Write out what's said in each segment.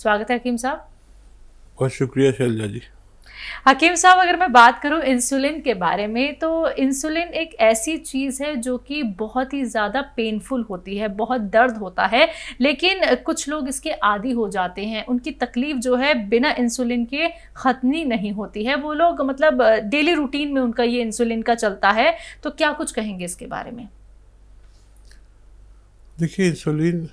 स्वागत है हकीम साहब। बहुत शुक्रिया शैलजा जी। हकीम साहब, अगर मैं बात करूं इंसुलिन के बारे में, तो इंसुलिन एक ऐसी चीज़ है जो कि बहुत ही ज़्यादा पेनफुल होती है, बहुत दर्द होता है, लेकिन कुछ लोग इसके आदी हो जाते हैं। उनकी तकलीफ जो है बिना इंसुलिन के ख़त्म ही नहीं होती है। वो लोग मतलब डेली रूटीन में उनका ये इंसुलिन का चलता है। तो क्या कुछ कहेंगे इसके बारे में? देखिए, इंसुलिन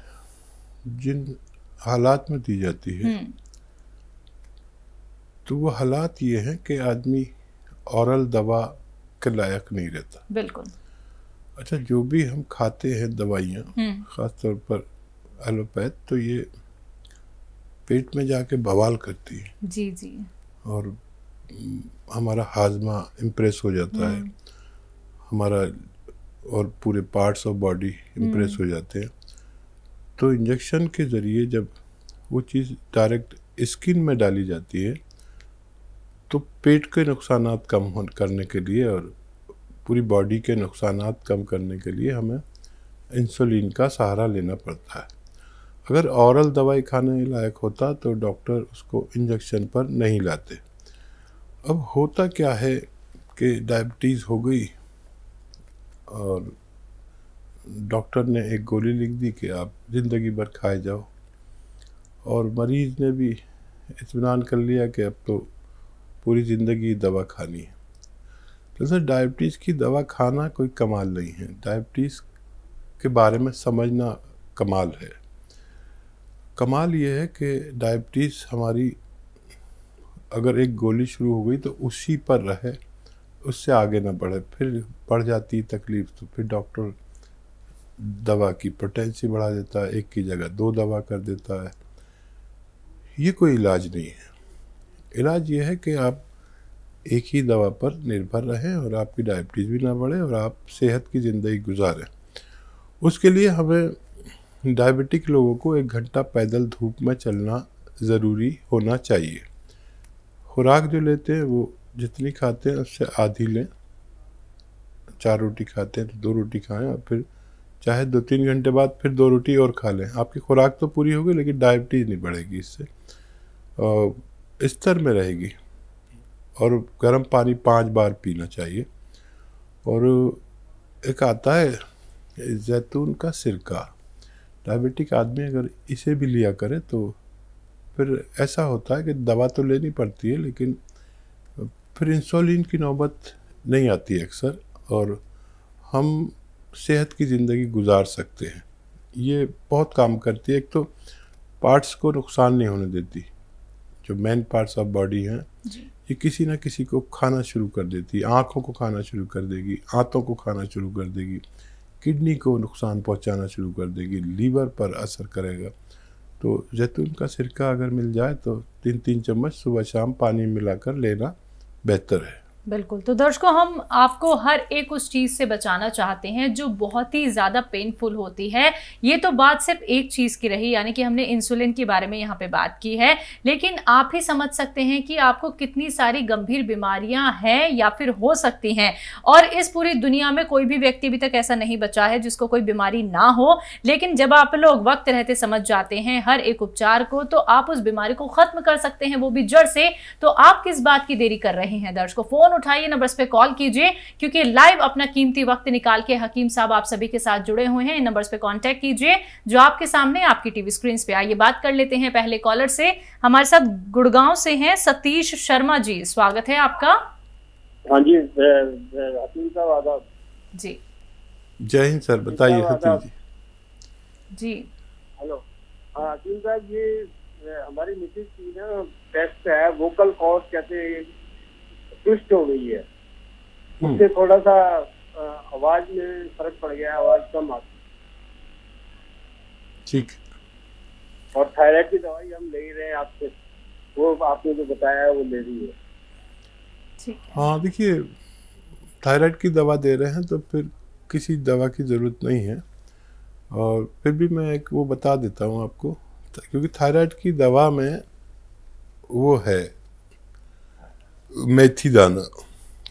जिन हालात में दी जाती है तो वो हालात ये हैं कि आदमी औरल दवा के लायक नहीं रहता। बिल्कुल। अच्छा, जो भी हम खाते हैं दवाइयाँ, ख़ासतौर पर एलोपैथ, तो ये पेट में जाके बवाल करती है। जी जी। और हमारा हाजमा इम्प्रेस हो जाता है, हमारा और पूरे पार्ट्स ऑफ बॉडी इम्प्रेस हो जाते हैं। तो इंजेक्शन के ज़रिए जब वो चीज़ डायरेक्ट स्किन में डाली जाती है तो पेट के नुकसानात कम करने के लिए और पूरी बॉडी के नुकसानात कम करने के लिए हमें इंसुलिन का सहारा लेना पड़ता है। अगर औरल दवाई खाने लायक होता तो डॉक्टर उसको इंजेक्शन पर नहीं लाते। अब होता क्या है कि डायबिटीज़ हो गई और डॉक्टर ने एक गोली लिख दी कि आप ज़िंदगी भर खाए जाओ, और मरीज़ ने भी इत्मीनान कर लिया कि अब तो पूरी ज़िंदगी दवा खानी है। तो सर, डायबिटीज़ की दवा खाना कोई कमाल नहीं है, डायबिटीज़ के बारे में समझना कमाल है। कमाल ये है कि डायबिटीज़ हमारी अगर एक गोली शुरू हो गई तो उसी पर रहे, उससे आगे ना बढ़े। फिर बढ़ जाती तकलीफ़ तो फिर डॉक्टर दवा की पोटेंसी बढ़ा देता है, एक की जगह 2 दवा कर देता है। ये कोई इलाज नहीं है। इलाज ये है कि आप एक ही दवा पर निर्भर रहें और आपकी डायबिटीज़ भी ना बढ़े और आप सेहत की ज़िंदगी गुजारें। उसके लिए हमें डायबिटिक लोगों को 1 घंटा पैदल धूप में चलना ज़रूरी होना चाहिए। खुराक जो लेते हैं वो जितनी खाते हैं उससे आधी लें। 4 रोटी खाते हैं तो 2 रोटी खाएं, और फिर चाहे 2-3 घंटे बाद फिर 2 रोटी और खा लें। आपकी खुराक तो पूरी होगी लेकिन डायबिटीज़ नहीं बढ़ेगी, इससे स्तर में रहेगी। और गर्म पानी 5 बार पीना चाहिए। और एक आता है जैतून का सिरका, डायबिटिक आदमी अगर इसे भी लिया करे तो फिर ऐसा होता है कि दवा तो लेनी पड़ती है लेकिन फिर इंसुलिन की नौबत नहीं आती अक्सर, और हम सेहत की ज़िंदगी गुजार सकते हैं। ये बहुत काम करती है। एक तो पार्ट्स को नुकसान नहीं होने देती, जो मेन पार्ट्स ऑफ बॉडी हैं ये किसी ना किसी को खाना शुरू कर देती है। आँखों को खाना शुरू कर देगी, आंतों को खाना शुरू कर देगी, किडनी को नुकसान पहुंचाना शुरू कर देगी, लीवर पर असर करेगा। तो जैतून का सिरका अगर मिल जाए तो 3-3 चम्मच सुबह शाम पानी मिलाकर लेना बेहतर है। बिल्कुल। तो दर्शकों, हम आपको हर एक उस चीज़ से बचाना चाहते हैं जो बहुत ही ज़्यादा पेनफुल होती है। ये तो बात सिर्फ एक चीज़ की रही, यानी कि हमने इंसुलिन के बारे में यहाँ पे बात की है, लेकिन आप ही समझ सकते हैं कि आपको कितनी सारी गंभीर बीमारियां हैं या फिर हो सकती हैं। और इस पूरी दुनिया में कोई भी व्यक्ति अभी तक ऐसा नहीं बचा है जिसको कोई बीमारी ना हो, लेकिन जब आप लोग वक्त रहते समझ जाते हैं हर एक उपचार को, तो आप उस बीमारी को ख़त्म कर सकते हैं, वो भी जड़ से। तो आप किस बात की देरी कर रहे हैं? दर्शकों, फोन उठाइए, नंबर्स पे कॉल कीजिए, क्योंकि लाइव अपना कीमती वक्त निकाल के हकीम साहब आप सभी के साथ जुड़े हुए हैं। इन नंबर्स पे कांटेक्ट कीजिए जो आपके सामने आपकी टीवी स्क्रीन पे। आइए बात कर लेते हैं पहले कॉलर से। हमारे साथ गुड़गांव से हैं सतीश शर्मा जी, स्वागत है आपका। हाँ जी, हकीम साहब आदाब जी। जय हिंद सर, बताइए सतीश जी। जी हेलो। हाँ हकीम साहब, ये हमारी मिसेज की ना टेस्ट है, वोकल कॉर्ड कहते हैं, ट्विस्ट हो गई है। उससे थोड़ा सा आवाज में फर्क पड़ गया, आवाज कम आती। ठीक। और थायराइड की दवाई हम ले रहे हैं आपसे, वो आपने जो बताया है वो ले रही है। ठीक। हाँ, देखिए, थायराइड की दवा दे रहे हैं तो फिर किसी दवा की ज़रूरत नहीं है। और फिर भी मैं एक वो बता देता हूँ आपको, क्योंकि थायराइड की दवा में वो है मेथी दाना,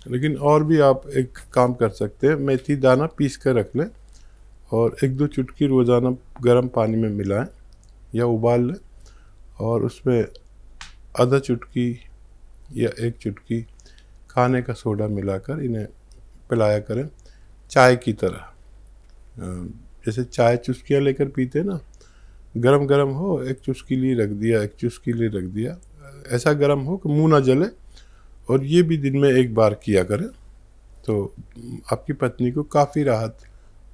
लेकिन और भी आप एक काम कर सकते हैं, मेथी दाना पीस कर रख लें और 1-2 चुटकी रोज़ाना गर्म पानी में मिलाएं या उबाल लें और उसमें आधा चुटकी या 1 चुटकी खाने का सोडा मिलाकर इन्हें पिलाया करें, चाय की तरह। जैसे चाय चुस्कियाँ लेकर पीते ना, गरम गरम हो, 1 चुस्की ली रख दिया, 1 चुस्की ली रख दिया, ऐसा गरम हो कि मुंह ना जले, और ये भी दिन में 1 बार किया करें तो आपकी पत्नी को काफ़ी राहत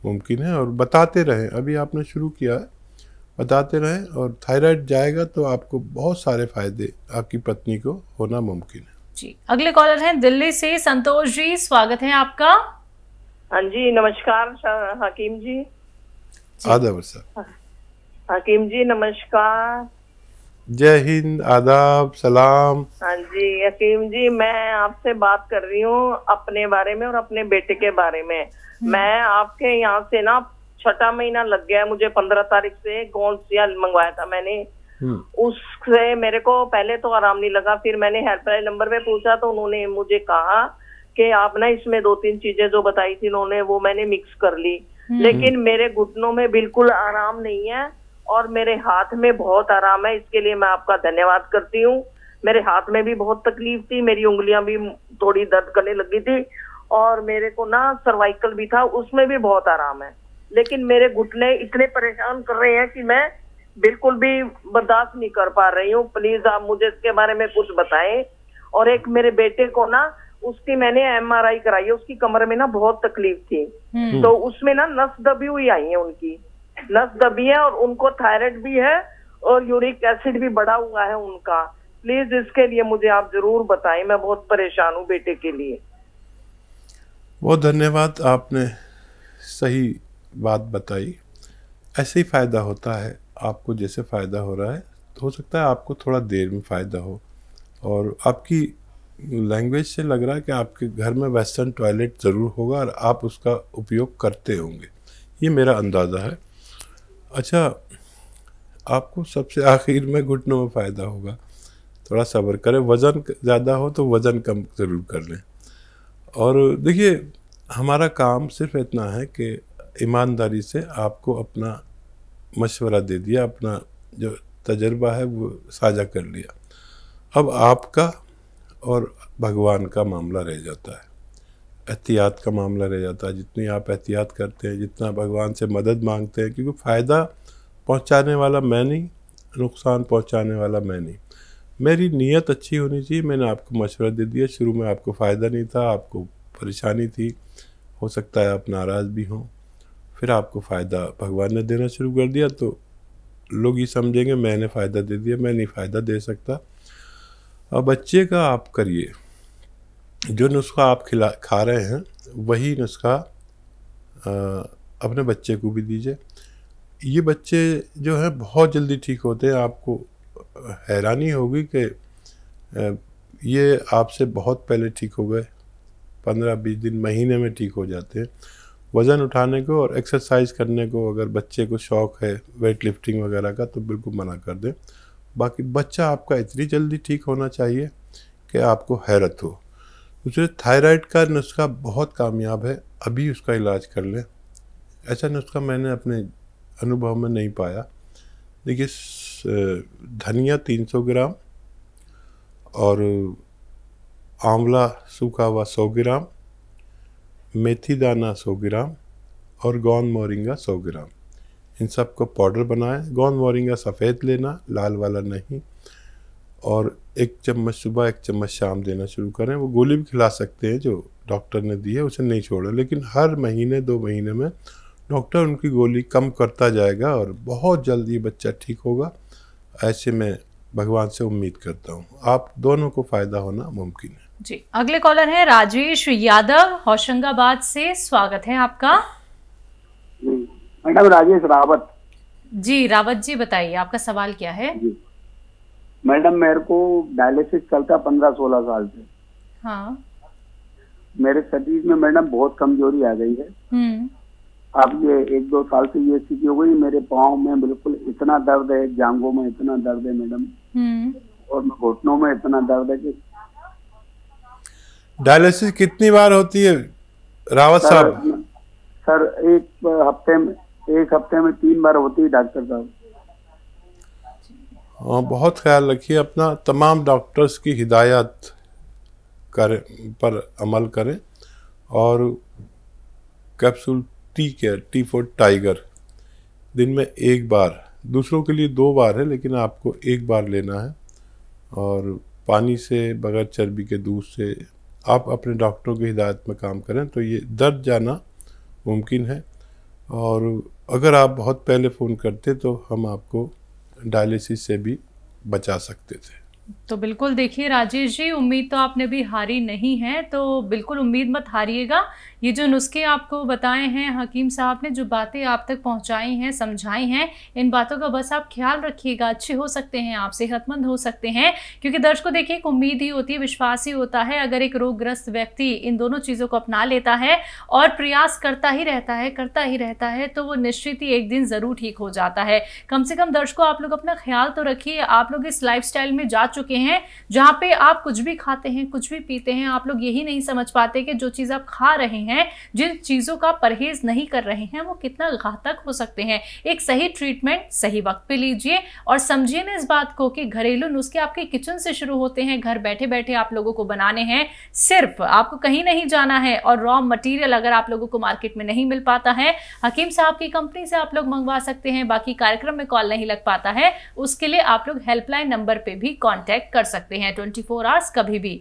मुमकिन है। और बताते रहें, अभी आपने शुरू किया है, बताते रहें, और थायराइड जाएगा तो आपको बहुत सारे फायदे आपकी पत्नी को होना मुमकिन है। जी, अगले कॉलर हैं दिल्ली से संतोष जी, स्वागत है आपका। हाँ जी, नमस्कार हकीम जी। आदाब साहब। हकीम जी नमस्कार। जय हिंद, आदाब, सलाम। हाँ जी हकीम जी, मैं आपसे बात कर रही हूँ अपने बारे में और अपने बेटे के बारे में। मैं आपके यहाँ से ना 6ठा महीना लग गया मुझे, 15 तारीख से गोंसिया मंगवाया था मैंने। उससे मेरे को पहले तो आराम नहीं लगा, फिर मैंने हेल्पलाइन नंबर पे पूछा तो उन्होंने मुझे कहा कि आप ना इसमें 2-3 चीजें जो बताई थी उन्होंने वो मैंने मिक्स कर ली, लेकिन मेरे घुटनों में बिल्कुल आराम नहीं है और मेरे हाथ में बहुत आराम है। इसके लिए मैं आपका धन्यवाद करती हूँ। मेरे हाथ में भी बहुत तकलीफ थी, मेरी उंगलियां भी थोड़ी दर्द करने लगी थी, और मेरे को ना सर्वाइकल भी था, उसमें भी बहुत आराम है। लेकिन मेरे घुटने इतने परेशान कर रहे हैं कि मैं बिल्कुल भी बर्दाश्त नहीं कर पा रही हूँ। प्लीज आप मुझे इसके बारे में कुछ बताएं। और एक मेरे बेटे को ना, उसकी मैंने MRI कराई है, उसकी कमर में ना बहुत तकलीफ थी, तो उसमें ना नस दबी हुई आई है, उनकी नस दबी है, और उनको थायराइड भी है और यूरिक एसिड भी बढ़ा हुआ है उनका। प्लीज इसके लिए मुझे आप जरूर बताएं, मैं बहुत परेशान हूँ बेटे के लिए। बहुत धन्यवाद, आपने सही बात बताई। ऐसे ही फ़ायदा होता है, आपको जैसे फ़ायदा हो रहा है, तो हो सकता है आपको थोड़ा देर में फ़ायदा हो। और आपकी लैंग्वेज से लग रहा है कि आपके घर में वेस्टर्न टॉयलेट ज़रूर होगा और आप उसका उपयोग करते होंगे, ये मेरा अंदाज़ा है। अच्छा, आपको सबसे आखिर में घुटनों में फ़ायदा होगा, थोड़ा सब्र करें। वज़न ज़्यादा हो तो वज़न कम ज़रूर कर लें। और देखिए, हमारा काम सिर्फ इतना है कि ईमानदारी से आपको अपना मशवरा दे दिया, अपना जो तजर्बा है वो साझा कर लिया। अब आपका और भगवान का मामला रह जाता है, एहतियात का मामला रह जाता है। जितनी आप एहतियात करते हैं, जितना भगवान से मदद मांगते हैं, क्योंकि फ़ायदा पहुंचाने वाला मैं नहीं, नुकसान पहुंचाने वाला मैं नहीं। मेरी नीयत अच्छी होनी चाहिए। मैंने आपको मशवरा दे दिया, शुरू में आपको फ़ायदा नहीं था, आपको परेशानी थी, हो सकता है आप नाराज़ भी हों, फिर आपको फ़ायदा भगवान ने देना शुरू कर दिया, तो लोग ये समझेंगे मैंने फ़ायदा दे दिया, मैं नहीं फ़ायदा दे सकता। अब बच्चे का आप करिए, जो नुस्खा आप खा रहे हैं वही नुस्खा अपने बच्चे को भी दीजिए। ये बच्चे जो हैं बहुत जल्दी ठीक होते हैं। आपको हैरानी होगी कि ये आपसे बहुत पहले ठीक हो गए, 15-20 दिन, महीने में ठीक हो जाते हैं। वज़न उठाने को और एक्सरसाइज करने को अगर बच्चे को शौक़ है, वेट लिफ्टिंग वगैरह का, तो बिल्कुल मना कर दें। बाकी बच्चा आपका इतनी जल्दी ठीक होना चाहिए कि आपको हैरत हो। दूसरे, थायराइड का नुस्खा बहुत कामयाब है, अभी उसका इलाज कर लें। ऐसा नुस्खा मैंने अपने अनुभव में नहीं पाया। देखिए, धनिया 300 ग्राम और आंवला सूखा हुआ 100 ग्राम, मेथी दाना 100 ग्राम और गोंद मोरिंगा 100 ग्राम, इन सब को पाउडर बनाएं। गोंद मोरिंगा सफ़ेद लेना, लाल वाला नहीं। और 1 चम्मच सुबह 1 चम्मच शाम देना शुरू करें। वो गोली भी खिला सकते हैं जो डॉक्टर ने दी है, उसे नहीं छोड़ा, लेकिन हर महीने 2 महीने में डॉक्टर उनकी गोली कम करता जाएगा और बहुत जल्दी बच्चा ठीक होगा। ऐसे में भगवान से उम्मीद करता हूँ आप दोनों को फ़ायदा होना मुमकिन है। जी, अगले कॉलर हैं राजेश यादव होशंगाबाद से, स्वागत है आपका। मैडम राजेश रावत जी। रावत जी, बताइए आपका सवाल क्या है। मैडम, मेरे को डायलिसिस चलता 15-16 साल से। हाँ। मेरे शरीर में मैडम बहुत कमजोरी आ गई है। अब ये 1-2 साल से ये स्थिति हो गई, मेरे पाँव में बिल्कुल इतना दर्द है, जांघों में इतना दर्द है मैडम, और घुटनों में इतना दर्द है कि। डायलिसिस कितनी बार होती है रावत साहब? सर, एक हफ्ते में 3 बार होती है डॉक्टर साहब। हाँ, बहुत ख्याल रखिए अपना। तमाम डॉक्टर्स की हिदायत पर अमल करें और capsule tea care, T for tiger, दिन में 1 बार, दूसरों के लिए 2 बार है लेकिन आपको 1 बार लेना है। और पानी से, बगैर चर्बी के दूध से आप अपने डॉक्टरों की हिदायत में काम करें तो ये दर्द जाना मुमकिन है। और अगर आप बहुत पहले फ़ोन करते तो हम आपको डायलिसिस से भी बचा सकते थे। तो बिल्कुल देखिए राजेश जी, उम्मीद तो आपने भी हारी नहीं है, तो बिल्कुल उम्मीद मत हारिएगा। ये जो नुस्खे आपको बताए हैं हकीम साहब ने, जो बातें आप तक पहुंचाई हैं, समझाई हैं, इन बातों का बस आप ख्याल रखिएगा। अच्छे हो सकते हैं आप, सेहतमंद हो सकते हैं, क्योंकि दर्शकों देखिए एक उम्मीद ही होती है, विश्वास ही होता है। अगर एक रोगग्रस्त व्यक्ति इन दोनों चीज़ों को अपना लेता है और प्रयास करता ही रहता है तो वो निश्चित ही एक दिन ज़रूर ठीक हो जाता है। कम से कम दर्शकों आप लोग अपना ख्याल तो रखिए। आप लोग इस लाइफस्टाइल में जा चुके हैं जहाँ पे आप कुछ भी खाते हैं, कुछ भी पीते हैं, आप लोग यही नहीं समझ पाते कि जो चीज़ आप खा रहे हैं, जिन चीज़ों का परहेज नहीं कर रहे हैं, वो कितना घातक हो सकते हैं। एक सही ट्रीटमेंट सही वक्त पे लीजिए और समझिए ना इस बात को कि घरेलू नुस्खे आपके किचन से शुरू होते हैं, घर बैठे बैठे आप लोगों को बनाने हैं। सिर्फ आपको कहीं नहीं जाना है और रॉ मटेरियल अगर आप लोगों को मार्केट में नहीं मिल पाता है, हकीम साहब की कंपनी से आप लोग मंगवा सकते हैं। बाकी कार्यक्रम में कॉल नहीं लग पाता है, उसके लिए आप लोग हेल्पलाइन नंबर पे भी कांटेक्ट कर सकते हैं 24 आवर्स कभी भी।